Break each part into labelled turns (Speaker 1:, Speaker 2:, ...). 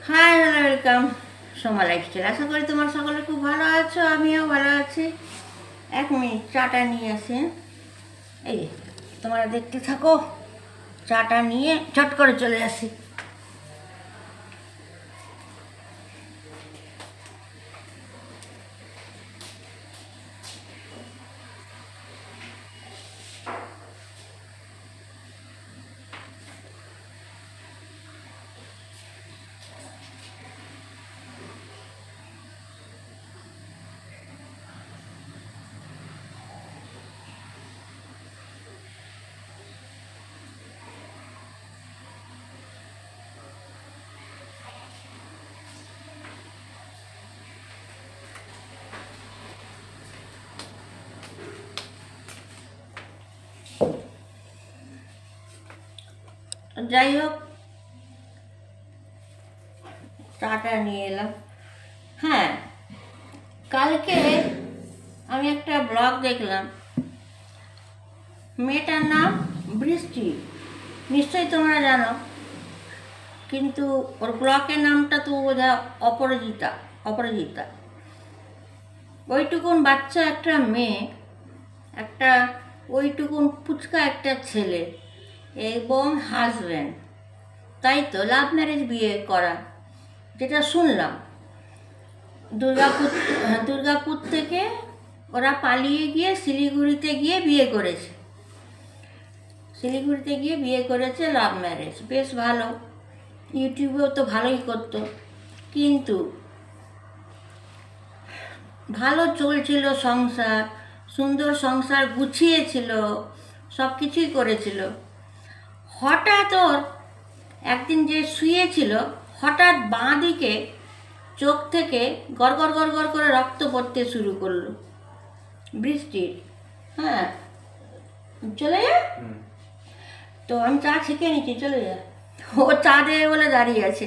Speaker 1: High, hello, welcome Soma lifestyle. আশা করি তোমার সকলে খুব ভালো আছো, আমিও ভালো আছি। 1 মিনিট, চাটা নিয়ে আসি। এই তোমরা দেখতে থাকো, চাটা নিয়ে চট করে চলে আসি। যাই হোক, চাটা নিয়ে এলাম। হ্যাঁ, কালকে আমি একটা ব্লগ দেখলাম, মেয়েটার নাম বৃষ্টি, নিশ্চয়ই তোমরা জানো, কিন্তু ওর ব্লগের নামটা তো বোধহয় অপরাজিতা। ওইটুকুন বাচ্চা একটা মেয়ে, একটা ওইটুকুন পুচকা একটা ছেলে এবং হাজব্যান্ড, তাই তো লাভ ম্যারেজ বিয়ে করা, যেটা শুনলাম। দুর্গাপুর থেকে ওরা পালিয়ে গিয়ে শিলিগুড়িতে গিয়ে বিয়ে করেছে, লাভ ম্যারেজ। বেশ ভালো, ইউটিউবেও তো ভালোই করতো, কিন্তু ভালো চলছিল সংসার, সুন্দর সংসার গুছিয়েছিল, সব কিছুই করেছিল। হঠাৎ ওর একদিন যে শুয়েছিল, হঠাৎ বাঁ দিকে চোখ থেকে গড়গড় গড়গড় করে রক্ত পড়তে শুরু করলো বৃষ্টির। হ্যাঁ, চলে যা। তো আমি চা ছেঁকে নিচ্ছি, চলে যা। ও চা দেবে বলে দাঁড়িয়ে আছে।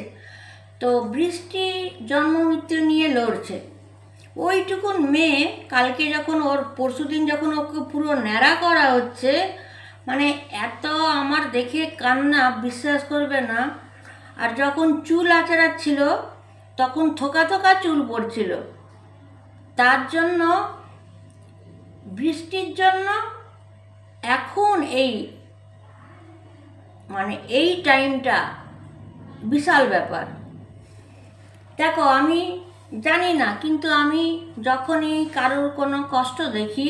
Speaker 1: তো বৃষ্টি জন্ম মৃত্যু নিয়ে লড়ছে। ওইটুকুন মেয়ে কালকে যখন পরশুদিন যখন ওকে পুরো ন্যাড়া করা হচ্ছে, মানে এত আমার দেখে কান্না, বিশ্বাস করবে না। আর যখন চুল আঁচড়াচ্ছিল তখন থোকা থোকা চুল পড়ছিল। তার জন্য, বৃষ্টির জন্য এখন এই টাইমটা বিশাল ব্যাপার। দেখো, আমি জানি না, কিন্তু আমি যখনই কারোর কোনো কষ্ট দেখি,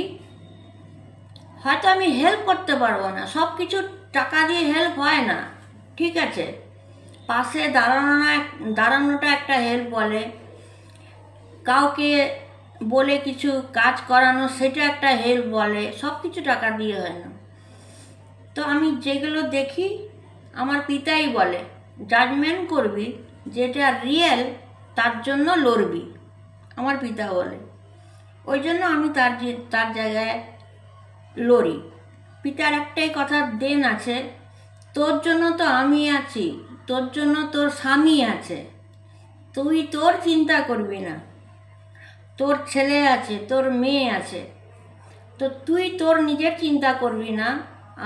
Speaker 1: হয়তো আমি হেল্প করতে পারবো না, সব কিছু টাকা দিয়ে হেল্প হয় না, ঠিক আছে, পাশে দাঁড়ানোটা একটা হেল্প বলে, কাউকে বলে কিছু কাজ করানো সেটা একটা হেল্প বলে, সব কিছু টাকা দিয়ে হয় না। তো আমি যেগুলো দেখি, আমার পিতাই বলে জাজমেন্ট করবি, যেটা রিয়েল তার জন্য লড়বি, আমার পিতা বলে। ওই জন্য আমি তার জায়গায় লড়ি। পিতার একটাই কথা দেন আছে, তোর জন্য তো আমি আছি, তোর জন্য তোর স্বামী আছে, তুই তোর চিন্তা করবি না, তোর ছেলে আছে, তোর মেয়ে আছে, তো তুই তোর নিজের চিন্তা করবি না,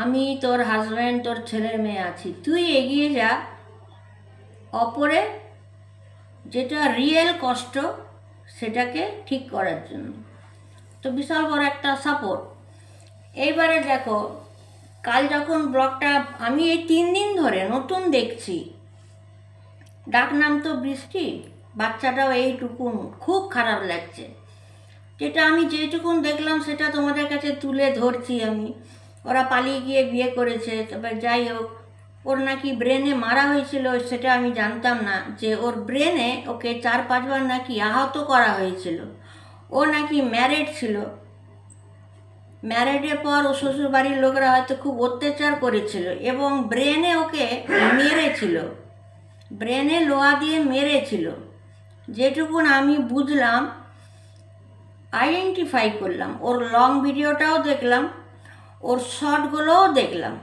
Speaker 1: আমি তোর হাজব্যান্ড, তোর ছেলে মেয়ে আছি, তুই এগিয়ে যা অপরের যেটা রিয়েল কষ্ট সেটাকে ঠিক করার জন্য। তো বিশাল বড় একটা সাপোর্ট। এইবারে দেখো, কাল যখন ব্লগটা আমি এই 3 দিন ধরে নতুন দেখছি, ডাক নাম তো বৃষ্টি, বাচ্চাটাও এইটুকুন, খুব খারাপ লাগছে। যেটুকুন দেখলাম সেটা তোমাদের কাছে তুলে ধরছি আমি। ওরা পালিয়ে গিয়ে বিয়ে করেছে, তবে যাই হোক, ওর নাকি ব্রেনে মারা হয়েছিল, সেটা আমি জানতাম না, যে ওর ব্রেনে ওকে 4-5 বার নাকি আহত করা হয়েছিল। ও নাকি ম্যারিড ছিল, ম্যারিডের পর ও শ্বশুরবাড়ির লোকরা হয়তো খুব অত্যাচার করেছিল এবং ব্রেনে ওকে মেরেছিল, ব্রেনে লোহা দিয়ে মেরেছিল, যেটুকুন আমি বুঝলাম, আইডেন্টিফাই করলাম। ওর লং ভিডিওটাও দেখলাম, ওর শর্টগুলোও দেখলাম।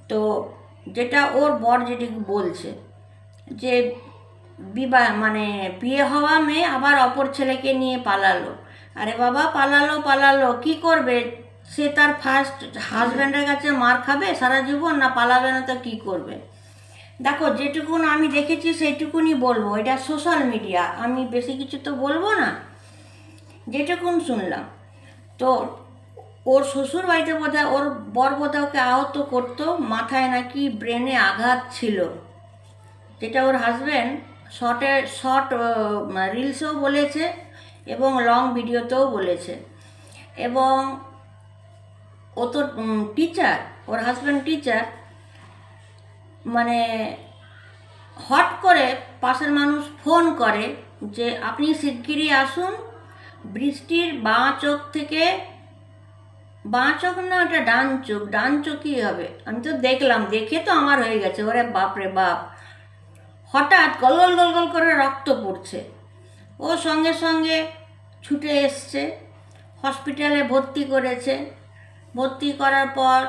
Speaker 1: তো যেটা ওর বর যেটুকু বলছে, যে বিয়ে হওয়া মেয়ে আবার অপর ছেলেকে নিয়ে পালালো। আরে বাবা, পালালো কি করবে? সে তার ফার্স্ট হাজব্যান্ডের কাছে মার খাবে সারা জীবন, না পালাবে না তো কি করবে? দেখো, যেটুকুন আমি দেখেছি সেইটুকুনই বলবো, এটা সোশ্যাল মিডিয়া, আমি বেশি কিছু তো বলবো না, যেটুকুন শুনলাম। তো ওর শ্বশুর বাড়িতে বোধহয় ওর বর বোধহয় ওকে আহত করতো, মাথায় নাকি ব্রেনে আঘাত ছিল, যেটা ওর হাজব্যান্ড শর্ট রিলসেও বলেছে এবং লং ভিডিওতেও বলেছে। এবং ও তো টিচার, ওর হাজব্যান্ড টিচার, মানে হট করে পাশের মানুষ ফোন করে যে আপনি শিগগিরই আসুন, বৃষ্টির বাঁ চোখ থেকে, বাঁ চোখ না ওটা ডান চোখই হবে। আমি তো দেখলাম, দেখে তো আমার হয়ে গেছে, ওরে বাপরে বাপ, হঠাৎ গলগল গলগল করে রক্ত পড়ছে। ও সঙ্গে সঙ্গে ছুটে এসছে, হসপিটালে ভর্তি করেছে। ভর্তি করার পর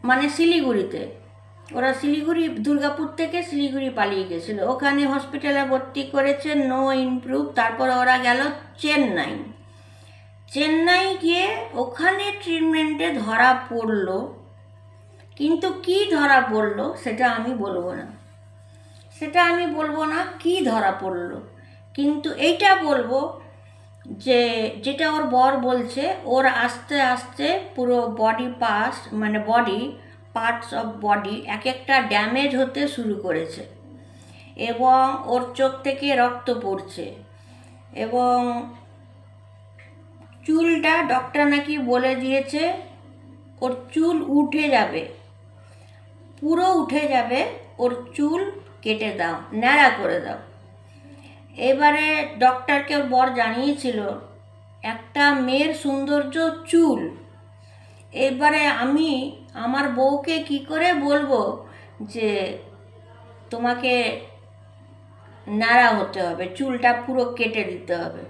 Speaker 1: মানে শিলিগুড়িতে, ওরা শিলিগুড়ি, দুর্গাপুর থেকে শিলিগুড়ি পালিয়ে গেছিল, ওখানে হসপিটালে ভর্তি করেছে, নো ইমপ্রুভ। তারপর ওরা গেল চেন্নাই গিয়ে ওখানে ট্রিটমেন্টে ধরা পড়লো, কিন্তু কি ধরা পড়লো সেটা আমি বলবো না, কি ধরা পড়লো। কিন্তু এইটা বলবো যে যেটা ওর বর বলছে, ওর আস্তে আস্তে পুরো বডি পার্টস অফ বডি এক একটা ড্যামেজ হতে শুরু করেছে, এবং ওর চোখ থেকে রক্ত পড়ছে, এবং চুলটা ডক্টর নাকি বলে দিয়েছে ওর চুল উঠে যাবে, পুরো উঠে যাবে, ওর চুল কেটে দাও, ন্যাড়া করে দাও। এবারে ডক্টরকে ওর বর জানিয়েছিল একটা মেয়ের সৌন্দর্য চুল। এবারে আমি আমার বউকে কি করে বলবো যে তোমাকে ন্যাড়া হতে হবে, চুলটা পুরো কেটে দিতে হবে?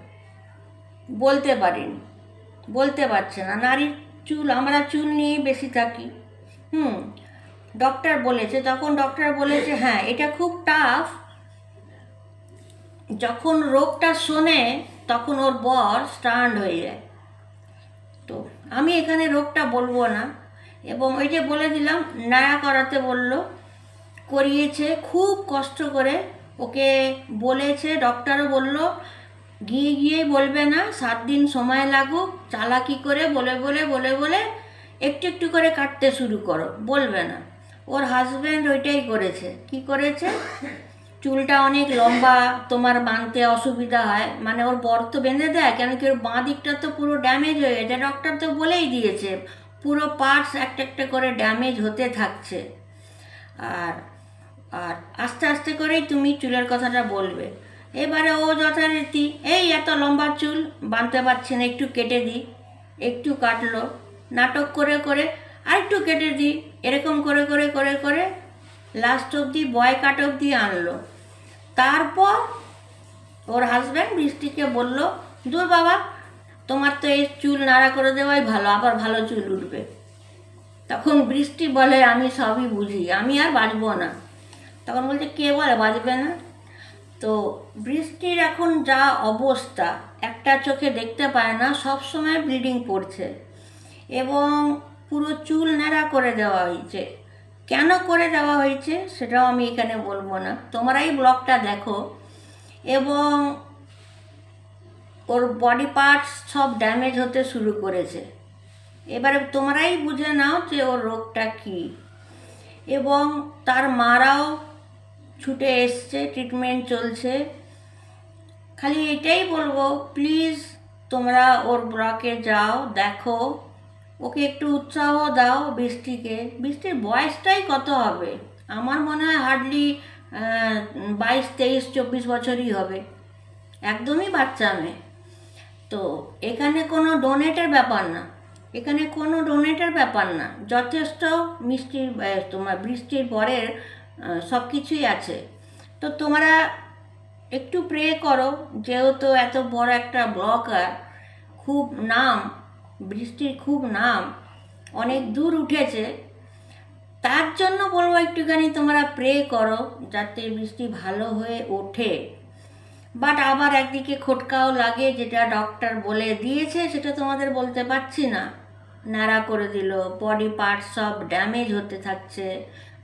Speaker 1: বলতে পারছে না। নারীর চুল, আমরা চুল নিয়েই বেশি থাকি। ডক্টর বলেছে, তখন ডক্টর বলেছে হ্যাঁ এটা খুব টাফ। যখন রোগটা শোনে তখন ওর বর স্টান্ড হয়ে যায়। তো আমি এখানে রোগটা বলবো না, এবং ওই যে বলে দিলাম ন্যাড়া করাতে বললো, করিয়েছে খুব কষ্ট করে। ওকে বলেছে, ডক্টরও বললো গিয়ে বলবে না, 7 দিন সময় লাগুক, চালাকি করে বলে একটু একটু করে কাটতে শুরু করো, বলবে না। ওর হাজব্যান্ড ওইটাই করেছে। কি করেছে, চুলটা অনেক লম্বা, তোমার বাঁধতে অসুবিধা হয়, মানে ওর বর তো বেঁধে দেয়, কেন কি ওর বাঁ দিকটা তো পুরো ড্যামেজ হয়ে গেছে, ডক্টর তো বলেই দিয়েছে পুরো পার্টস একটা একটা করে ড্যামেজ হতে থাকছে। আর আর আস্তে আস্তে করেই তুমি চুলের কথাটা বলবে। এবারে ও যথারীতি এই এত লম্বা চুল বাঁধতে পারছি না, একটু কেটে দিই, একটু কাটলো, নাটক করে আর একটু কেটে দিই, এরকম করে লাস্ট অবধি বয় কাট অবধি আনলো। তারপর ওর হাজব্যান্ড বৃষ্টিকে বলল, দূর বাবা, তোমার তো এই চুল নাড়া করে দেওয়াই ভালো, আবার ভালো চুল উঠবে। তখন বৃষ্টি বলে আমি সবই বুঝি, আমি আর বাঁচবো না। তখন বলছে কে বলে বাঁচবে না? তো বৃষ্টির এখন যা অবস্থা, একটা চোখে দেখতে পায় না, সব সময় ব্লিডিং পড়ছে, এবং পুরো চুল ন্যাড়া করে দেওয়া হয়েছে। কেন করে দেওয়া হয়েছে সেটাও আমি এখানে বলবো না, তোমরাই ব্লগটা দেখো। এবং ওর বডি পার্টস সব ড্যামেজ হতে শুরু করেছে। এবারে তোমরাই বুঝে নাও যে ওর রোগটা কী। এবং তার মারাও ছুটে এসছে, ট্রিটমেন্ট চলছে। খালি এটাই বলবো, প্লিজ তোমরা ওর ব্লকে যাও, দেখো, ওকে একটু উৎসাহ দাও বৃষ্টিকে। বৃষ্টির বয়সটাই কত হবে, আমার মনে হয় হার্ডলি 22, 23, 24 বছরই হবে, একদমই বাচ্চা মেয়ে। তো এখানে কোনো ডোনেটের ব্যাপার না, যথেষ্ট তোমার বৃষ্টির পরের সব কিছুই আছে। তো তোমরা একটু প্রে করো, যেহেতু এত বড় একটা ব্লগার, খুব নাম, বৃষ্টির খুব নাম, অনেক দূর উঠেছে, তার জন্য বলবো একটুখানি তোমরা প্রে করো যাতে বৃষ্টি ভালো হয়ে ওঠে। বাট আবার একদিকে খটকাও লাগে, যেটা ডক্টর বলে দিয়েছে সেটা তোমাদের বলতে পারছি না, ন্যাড়া করে দিল, বডি পার্টস সব ড্যামেজ হতে থাকছে,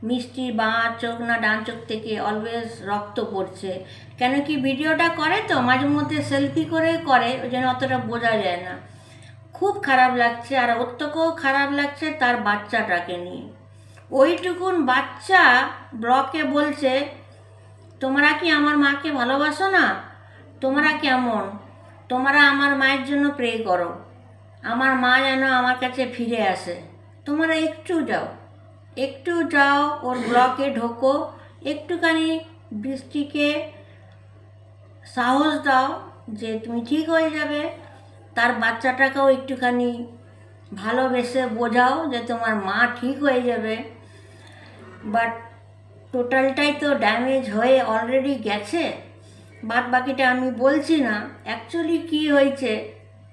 Speaker 1: মিষ্টি বাঁ চোখ না ডান চোখ থেকে অলওয়েজ রক্ত পড়ছে। কেন কি ভিডিওটা করে তো মাঝে মধ্যে সেলফি করে ওই জন্য অতটা বোঝা যায় না। খুব খারাপ লাগছে, আর ওর থেকেও খারাপ লাগছে তার বাচ্চাটাকে নিয়ে। ওইটুকুন বাচ্চা ব্লকে বলছে, তোমরা কি আমার মাকে ভালোবাসো না? তোমরা কেমন? তোমরা আমার মায়ের জন্য প্রে করো, আমার মা যেন আমার কাছে ফিরে আসে। তোমরা একটু যাও ওর ব্লকে ঢোকো, একটুখানি বৃষ্টিকে সাহস দাও যে তুমি ঠিক হয়ে যাবে। তার বাচ্চাটাকেও একটুখানি ভালোবেসে বোঝাও যে তোমার মা ঠিক হয়ে যাবে। বাট টোটালটাই তো ড্যামেজ হয়ে অলরেডি গেছে, বাদ বাকিটা আমি বলছি না। অ্যাকচুয়ালি কী হয়েছে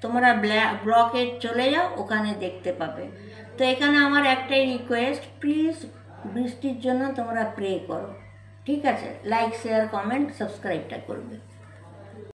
Speaker 1: তোমরা ব্লকে চলে যাও, ওখানে দেখতে পাবে। তো এখানে আমার একটাই রিকোয়েস্ট, প্লিজ বৃষ্টির জন্য তোমরা প্রে করো, ঠিক আছে? লাইক শেয়ার কমেন্ট সাবস্ক্রাইবটা করবে।